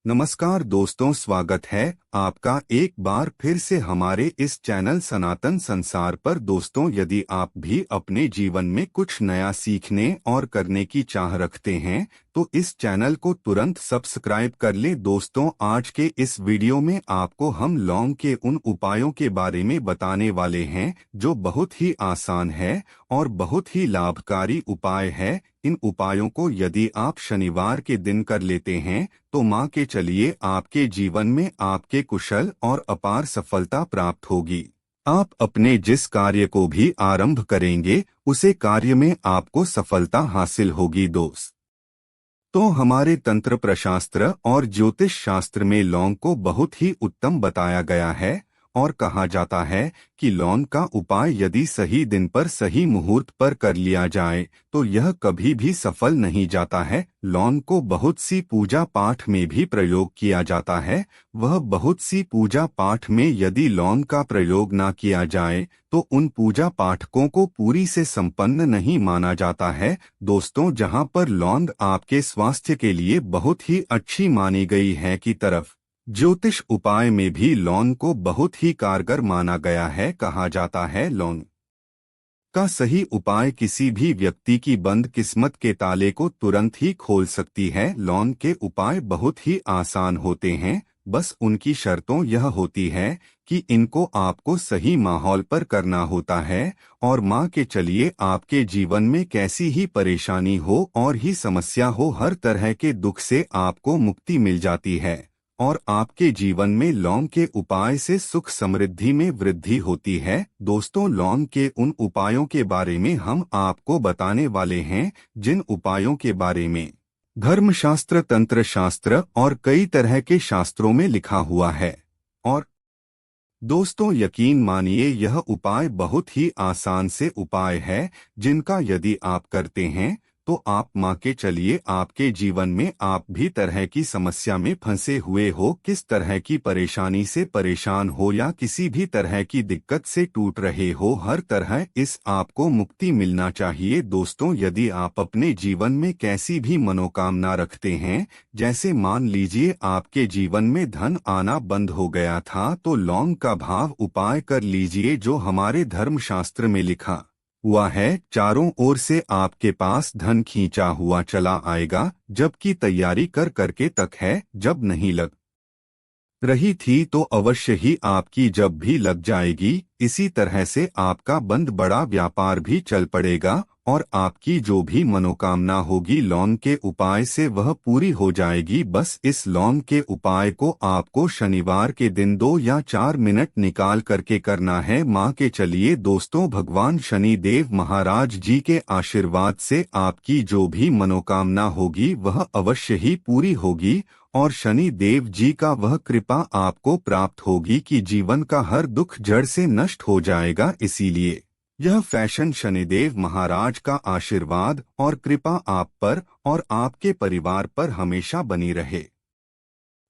नमस्कार दोस्तों, स्वागत है आपका एक बार फिर से हमारे इस चैनल सनातन संसार पर। दोस्तों, यदि आप भी अपने जीवन में कुछ नया सीखने और करने की चाह रखते हैं तो इस चैनल को तुरंत सब्सक्राइब कर लें। दोस्तों, आज के इस वीडियो में आपको हम लौंग के उन उपायों के बारे में बताने वाले हैं जो बहुत ही आसान है और बहुत ही लाभकारी उपाय है। इन उपायों को यदि आप शनिवार के दिन कर लेते हैं तो मान के चलिए आपके जीवन में आपके कुशल और अपार सफलता प्राप्त होगी। आप अपने जिस कार्य को भी आरंभ करेंगे उसे कार्य में आपको सफलता हासिल होगी। दोस्त, तो हमारे तंत्र प्रशास्त्र और ज्योतिष शास्त्र में लौंग को बहुत ही उत्तम बताया गया है और कहा जाता है कि लौंग का उपाय यदि सही दिन पर सही मुहूर्त पर कर लिया जाए तो यह कभी भी सफल नहीं जाता है। लौंग को बहुत सी पूजा पाठ में भी प्रयोग किया जाता है। वह बहुत सी पूजा पाठ में यदि लौंग का प्रयोग ना किया जाए तो उन पूजा पाठकों को पूरी से संपन्न नहीं माना जाता है। दोस्तों, जहां पर लौंग आपके स्वास्थ्य के लिए बहुत ही अच्छी मानी गई है की तरफ ज्योतिष उपाय में भी लौंग को बहुत ही कारगर माना गया है। कहा जाता है लौंग का सही उपाय किसी भी व्यक्ति की बंद किस्मत के ताले को तुरंत ही खोल सकती है। लौंग के उपाय बहुत ही आसान होते हैं, बस उनकी शर्तों यह होती है कि इनको आपको सही माहौल पर करना होता है। और माँ के चलिए आपके जीवन में कैसी ही परेशानी हो और ही समस्या हो, हर तरह के दुख से आपको मुक्ति मिल जाती है और आपके जीवन में लौंग के उपाय से सुख समृद्धि में वृद्धि होती है। दोस्तों, लौंग के उन उपायों के बारे में हम आपको बताने वाले हैं जिन उपायों के बारे में धर्मशास्त्र, तंत्र शास्त्र और कई तरह के शास्त्रों में लिखा हुआ है। और दोस्तों, यकीन मानिए यह उपाय बहुत ही आसान से उपाय है जिनका यदि आप करते हैं तो आप मान के चलिए आपके जीवन में आप भी तरह की समस्या में फंसे हुए हो, किस तरह की परेशानी से परेशान हो या किसी भी तरह की दिक्कत से टूट रहे हो, हर तरह इस आपको मुक्ति मिलना चाहिए। दोस्तों, यदि आप अपने जीवन में कैसी भी मनोकामना रखते हैं, जैसे मान लीजिए आपके जीवन में धन आना बंद हो गया था, तो लौंग का भाव उपाय कर लीजिए जो हमारे धर्मशास्त्र में लिखा हुआ है। चारों ओर से आपके पास धन खींचा हुआ चला आएगा, जबकि तैयारी कर करके तक है, जब नहीं लग रही थी तो अवश्य ही आपकी जब भी लग जाएगी। इसी तरह से आपका बंद बड़ा व्यापार भी चल पड़ेगा और आपकी जो भी मनोकामना होगी लौंग के उपाय से वह पूरी हो जाएगी। बस इस लौंग के उपाय को आपको शनिवार के दिन 2 या 4 मिनट निकाल करके करना है। माँ के चलिए दोस्तों, भगवान शनि देव महाराज जी के आशीर्वाद से आपकी जो भी मनोकामना होगी वह अवश्य ही पूरी होगी और शनि देव जी का वह कृपा आपको प्राप्त होगी कि जीवन का हर दुख जड़ से नष्ट हो जाएगा। इसीलिए यह फैशन शनिदेव महाराज का आशीर्वाद और कृपा आप पर और आपके परिवार पर हमेशा बनी रहे।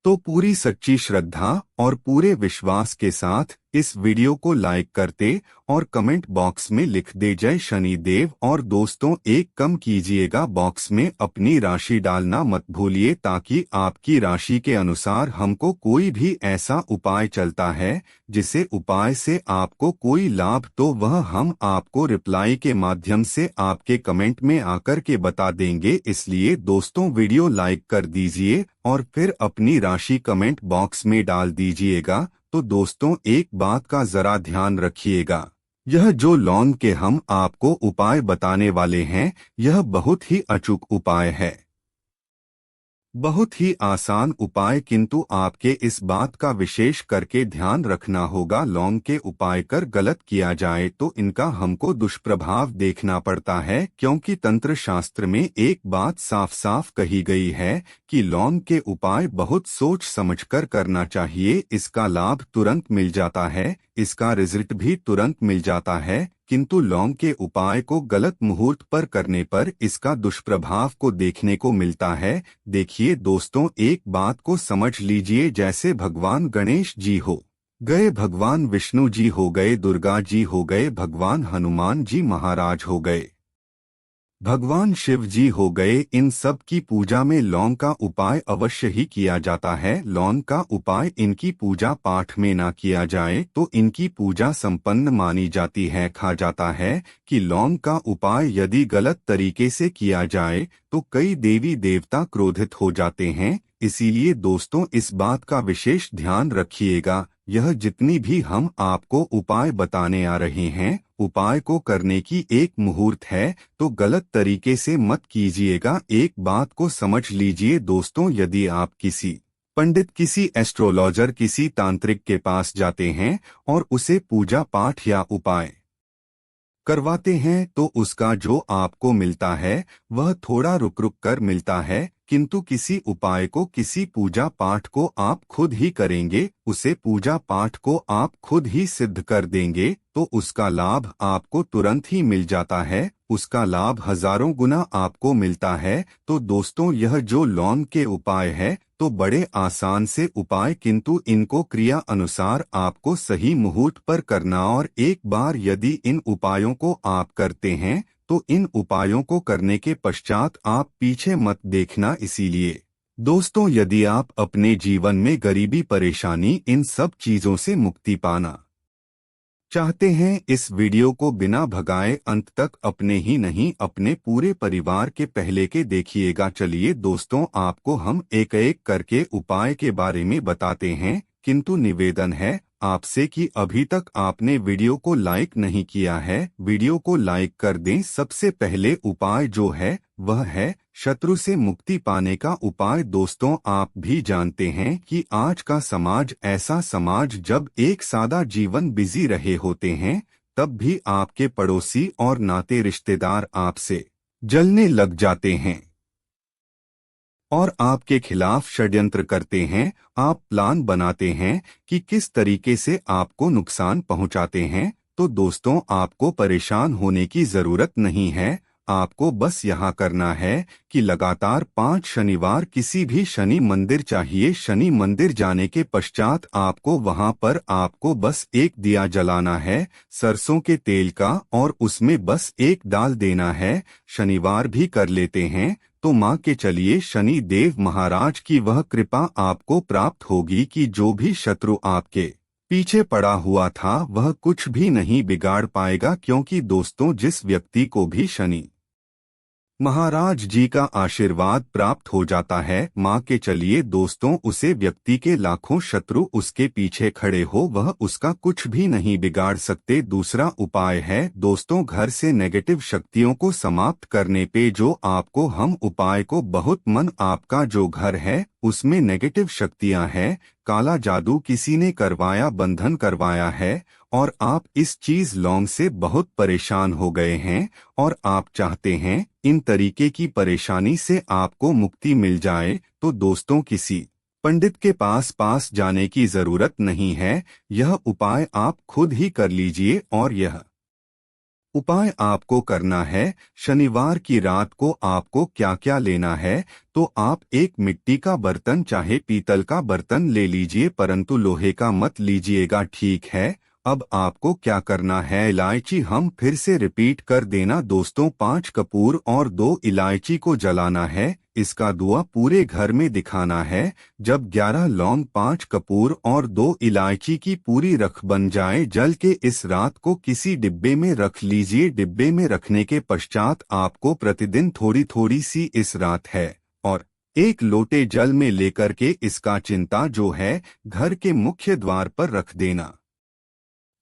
तो पूरी सच्ची श्रद्धा और पूरे विश्वास के साथ इस वीडियो को लाइक करते और कमेंट बॉक्स में लिख दे जय शनि देव। और दोस्तों, एक कम कीजिएगा, बॉक्स में अपनी राशि डालना मत भूलिए ताकि आपकी राशि के अनुसार हमको कोई भी ऐसा उपाय चलता है जिसे उपाय से आपको कोई लाभ तो वह हम आपको रिप्लाई के माध्यम से आपके कमेंट में आकर के बता देंगे। इसलिए दोस्तों, वीडियो लाइक कर दीजिए और फिर अपनी राशि कमेंट बॉक्स में डाल दीजिएगा। तो दोस्तों, एक बात का जरा ध्यान रखिएगा, यह जो लौंग के हम आपको उपाय बताने वाले हैं यह बहुत ही अचूक उपाय है, बहुत ही आसान उपाय, किंतु आपके इस बात का विशेष करके ध्यान रखना होगा लौंग के उपाय कर गलत किया जाए तो इनका हमको दुष्प्रभाव देखना पड़ता है। क्योंकि तंत्र शास्त्र में एक बात साफ साफ कही गई है कि लौंग के उपाय बहुत सोच समझकर करना चाहिए। इसका लाभ तुरंत मिल जाता है, इसका रिजल्ट भी तुरंत मिल जाता है, किंतु लौंग के उपाय को गलत मुहूर्त पर करने पर इसका दुष्प्रभाव को देखने को मिलता है। देखिए दोस्तों, एक बात को समझ लीजिए, जैसे भगवान गणेश जी हो गए, भगवान विष्णु जी हो गए, दुर्गा जी हो गए, भगवान हनुमान जी महाराज हो गए, भगवान शिव जी हो गए। इन सब की पूजा में लौंग का उपाय अवश्य ही किया जाता है। लौंग का उपाय इनकी पूजा पाठ में ना किया जाए तो इनकी पूजा संपन्न मानी जाती है। कहा जाता है कि लौंग का उपाय यदि गलत तरीके से किया जाए तो कई देवी देवता क्रोधित हो जाते हैं। इसीलिए दोस्तों इस बात का विशेष ध्यान रखिएगा। यह जितनी भी हम आपको उपाय बताने आ रहे हैं, उपाय को करने की एक मुहूर्त है, तो गलत तरीके से मत कीजिएगा। एक बात को समझ लीजिए दोस्तों, यदि आप किसी पंडित, किसी एस्ट्रोलॉजर, किसी तांत्रिक के पास जाते हैं और उसे पूजा पाठ या उपाय करवाते हैं तो उसका जो आपको मिलता है वह थोड़ा रुक रुक कर मिलता है। किंतु किसी उपाय को, किसी पूजा पाठ को आप खुद ही करेंगे, उसे पूजा पाठ को आप खुद ही सिद्ध कर देंगे तो उसका लाभ आपको तुरंत ही मिल जाता है। उसका लाभ हजारों गुना आपको मिलता है। तो दोस्तों यह जो लौंग के उपाय है तो बड़े आसान से उपाय, किंतु इनको क्रिया अनुसार आपको सही मुहूर्त पर करना। और एक बार यदि इन उपायों को आप करते हैं तो इन उपायों को करने के पश्चात आप पीछे मत देखना। इसीलिए दोस्तों यदि आप अपने जीवन में गरीबी, परेशानी, इन सब चीजों से मुक्ति पाना चाहते हैं, इस वीडियो को बिना भगाए अंत तक अपने ही नहीं अपने पूरे परिवार के पहले के देखिएगा। चलिए दोस्तों आपको हम एक एक करके उपाय के बारे में बताते हैं, किंतु निवेदन है आपसे कि अभी तक आपने वीडियो को लाइक नहीं किया है, वीडियो को लाइक कर दें। सबसे पहले उपाय जो है वह है शत्रु से मुक्ति पाने का उपाय। दोस्तों आप भी जानते हैं कि आज का समाज ऐसा समाज, जब एक सादा जीवन बिजी रहे होते हैं तब भी आपके पड़ोसी और नाते रिश्तेदार आपसे जलने लग जाते हैं और आपके खिलाफ षड्यंत्र करते हैं। आप प्लान बनाते हैं कि किस तरीके से आपको नुकसान पहुंचाते हैं। तो दोस्तों आपको परेशान होने की जरूरत नहीं है। आपको बस यहाँ करना है कि लगातार 5 शनिवार किसी भी शनि मंदिर चाहिए, शनि मंदिर जाने के पश्चात आपको वहाँ पर आपको बस एक दिया जलाना है सरसों के तेल का, और उसमें बस एक डाल देना है। शनिवार भी कर लेते हैं तो माँ के चलिए शनि देव महाराज की वह कृपा आपको प्राप्त होगी कि जो भी शत्रु आपके पीछे पड़ा हुआ था वह कुछ भी नहीं बिगाड़ पाएगा। क्योंकि दोस्तों जिस व्यक्ति को भी शनि महाराज जी का आशीर्वाद प्राप्त हो जाता है, माँ के चलिए दोस्तों, उसे व्यक्ति के लाखों शत्रु उसके पीछे खड़े हो वह उसका कुछ भी नहीं बिगाड़ सकते। दूसरा उपाय है दोस्तों घर से नेगेटिव शक्तियों को समाप्त करने पे जो आपको हम उपाय को बहुत मन, आपका जो घर है उसमें नेगेटिव शक्तियां हैं, काला जादू किसी ने करवाया, बंधन करवाया है और आप इस चीज लौंग से बहुत परेशान हो गए हैं और आप चाहते हैं इन तरीके की परेशानी से आपको मुक्ति मिल जाए, तो दोस्तों किसी पंडित के पास जाने की जरूरत नहीं है। यह उपाय आप खुद ही कर लीजिए। और यह उपाय आपको करना है शनिवार की रात को। आपको क्या क्या लेना है, तो आप एक मिट्टी का बर्तन, चाहे पीतल का बर्तन ले लीजिए, परंतु लोहे का मत लीजिएगा, ठीक है। अब आपको क्या करना है, इलायची, हम फिर से रिपीट कर देना दोस्तों, 5 कपूर और 2 इलायची को जलाना है। इसका धुआं पूरे घर में दिखाना है। जब 11 लौंग, 5 कपूर और 2 इलायची की पूरी रख बन जाए, जल के इस रात को किसी डिब्बे में रख लीजिए। डिब्बे में रखने के पश्चात आपको प्रतिदिन थोड़ी थोड़ी सी इस रात है और 1 लोटे जल में लेकर के इसका चिंता जो है घर के मुख्य द्वार पर रख देना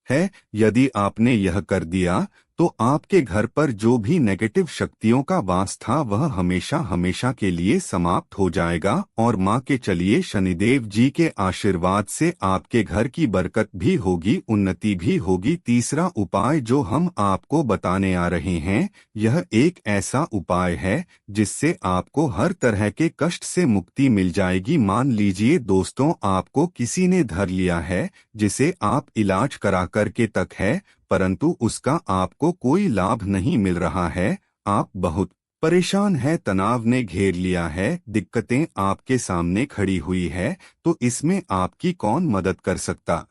है। यदि आपने यह कर दिया तो आपके घर पर जो भी नेगेटिव शक्तियों का वास था वह हमेशा हमेशा के लिए समाप्त हो जाएगा। और माँ के चलिए शनिदेव जी के आशीर्वाद से आपके घर की बरकत भी होगी, उन्नति भी होगी। तीसरा उपाय जो हम आपको बताने आ रहे हैं यह एक ऐसा उपाय है जिससे आपको हर तरह के कष्ट से मुक्ति मिल जाएगी। मान लीजिए दोस्तों आपको किसी ने धर लिया है जिसे आप इलाज करा करके तक है, परंतु उसका आपको कोई लाभ नहीं मिल रहा है। आप बहुत परेशान है, तनाव ने घेर लिया है, दिक्कतें आपके सामने खड़ी हुई है, तो इसमें आपकी कौन मदद कर सकता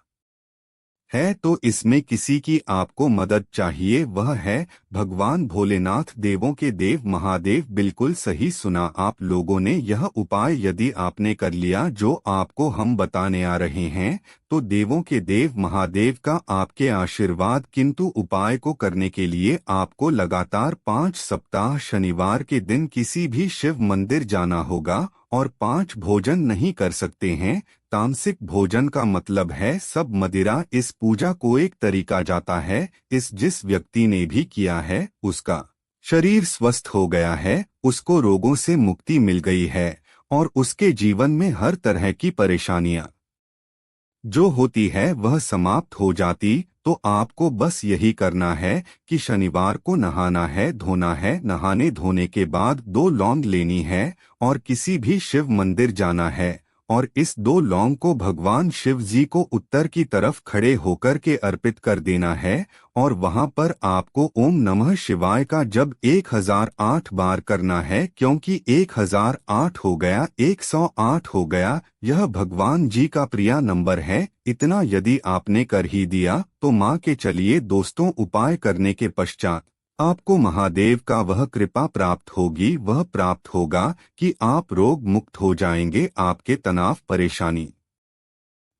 है तो इसमें किसी की आपको मदद चाहिए, वह है भगवान भोलेनाथ, देवों के देव महादेव। बिल्कुल सही सुना आप लोगों ने। यह उपाय यदि आपने कर लिया जो आपको हम बताने आ रहे हैं, तो देवों के देव महादेव का आपके आशीर्वाद। किंतु उपाय को करने के लिए आपको लगातार 5 सप्ताह शनिवार के दिन किसी भी शिव मंदिर जाना होगा और 5 भोजन नहीं कर सकते हैं। तामसिक भोजन का मतलब है सब मदिरा। इस पूजा को एक तरीका जाता है, जिस व्यक्ति ने भी किया है उसका शरीर स्वस्थ हो गया है, उसको रोगों से मुक्ति मिल गई है और उसके जीवन में हर तरह की परेशानियां जो होती है वह समाप्त हो जाती। तो आपको बस यही करना है कि शनिवार को नहाना है, धोना है। नहाने धोने के बाद 2 लौंग लेनी है और किसी भी शिव मंदिर जाना है और इस 2 लौंग को भगवान शिव जी को उत्तर की तरफ खड़े होकर के अर्पित कर देना है और वहां पर आपको ओम नमः शिवाय का जप 1008 बार करना है, क्योंकि 1008 हो गया, 108 हो गया। यह भगवान जी का प्रिय नंबर है। इतना यदि आपने कर ही दिया तो मान के चलिए दोस्तों, उपाय करने के पश्चात आपको महादेव का वह कृपा प्राप्त होगी। वह प्राप्त होगा कि आप रोग मुक्त हो जाएंगे। आपके तनाव परेशानी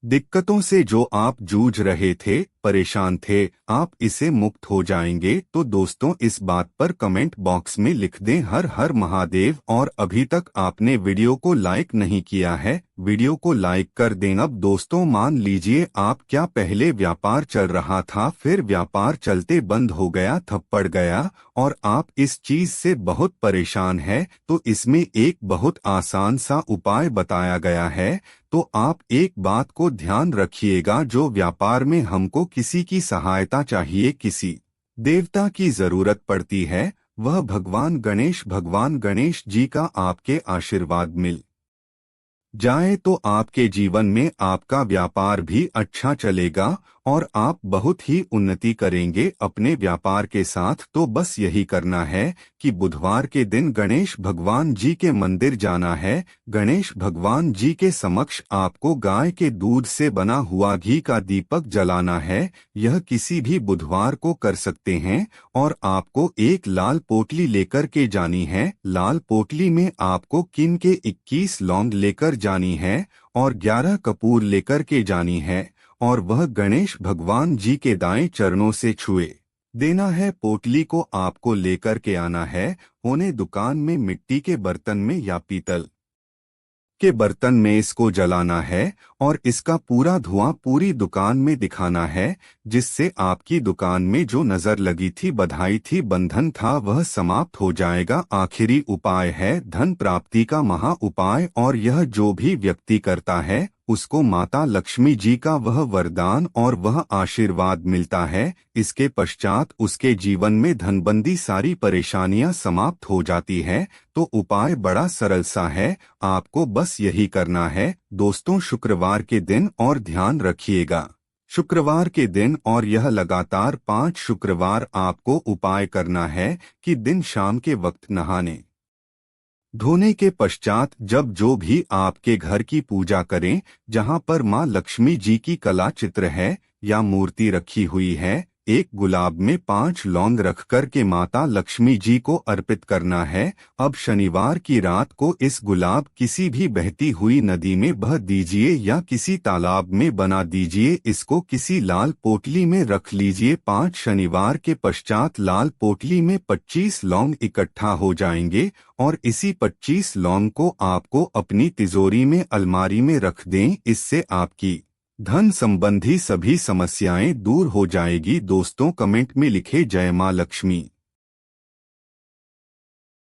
दिक्कतों से जो आप जूझ रहे थे, परेशान थे, आप इसे मुक्त हो जाएंगे। तो दोस्तों इस बात पर कमेंट बॉक्स में लिख दें हर हर महादेव। और अभी तक आपने वीडियो को लाइक नहीं किया है, वीडियो को लाइक कर दें। अब दोस्तों मान लीजिए आप क्या पहले व्यापार चल रहा था, फिर व्यापार चलते बंद हो गया, थप्पड़ गया और आप इस चीज से बहुत परेशान है, तो इसमें एक बहुत आसान सा उपाय बताया गया है। तो आप एक बात को ध्यान रखिएगा, जो व्यापार में हमको किसी की सहायता चाहिए, किसी देवता की जरूरत पड़ती है, वह भगवान गणेश जी का आपके आशीर्वाद मिल जाए तो आपके जीवन में आपका व्यापार भी अच्छा चलेगा और आप बहुत ही उन्नति करेंगे अपने व्यापार के साथ। तो बस यही करना है कि बुधवार के दिन गणेश भगवान जी के मंदिर जाना है। गणेश भगवान जी के समक्ष आपको गाय के दूध से बना हुआ घी का दीपक जलाना है। यह किसी भी बुधवार को कर सकते हैं और आपको एक लाल पोटली लेकर के जानी है। लाल पोटली में आपको किन के 21 लौंग लेकर जानी है और 11 कपूर लेकर के जानी है और वह गणेश भगवान जी के दाएं चरणों से छुए देना है। पोटली को आपको लेकर के आना है, होने दुकान में मिट्टी के बर्तन में या पीतल के बर्तन में इसको जलाना है और इसका पूरा धुआं पूरी दुकान में दिखाना है, जिससे आपकी दुकान में जो नजर लगी थी, बधाई थी, बंधन था, वह समाप्त हो जाएगा। आखिरी उपाय है धन प्राप्ति का महा उपाय और यह जो भी व्यक्ति करता है उसको माता लक्ष्मी जी का वह वरदान और वह आशीर्वाद मिलता है। इसके पश्चात उसके जीवन में धनबंदी, सारी परेशानियां समाप्त हो जाती है। तो उपाय बड़ा सरल सा है, आपको बस यही करना है दोस्तों, शुक्रवार के दिन। और ध्यान रखिएगा शुक्रवार के दिन और यह लगातार 5 शुक्रवार आपको उपाय करना है कि दिन शाम के वक्त नहाने धोने के पश्चात जब जो भी आपके घर की पूजा करें, जहां पर मां लक्ष्मी जी की कला चित्र है या मूर्ति रखी हुई है, एक गुलाब में 5 लौंग रख कर के माता लक्ष्मी जी को अर्पित करना है। अब शनिवार की रात को इस गुलाब किसी भी बहती हुई नदी में बह दीजिए या किसी तालाब में बना दीजिए। इसको किसी लाल पोटली में रख लीजिए। 5 शनिवार के पश्चात लाल पोटली में 25 लौंग इकट्ठा हो जाएंगे और इसी 25 लौंग को आपको अपनी तिजोरी में, अलमारी में रख दें। इससे आपकी धन संबंधी सभी समस्याएं दूर हो जाएगी। दोस्तों कमेंट में लिखे जय मां लक्ष्मी।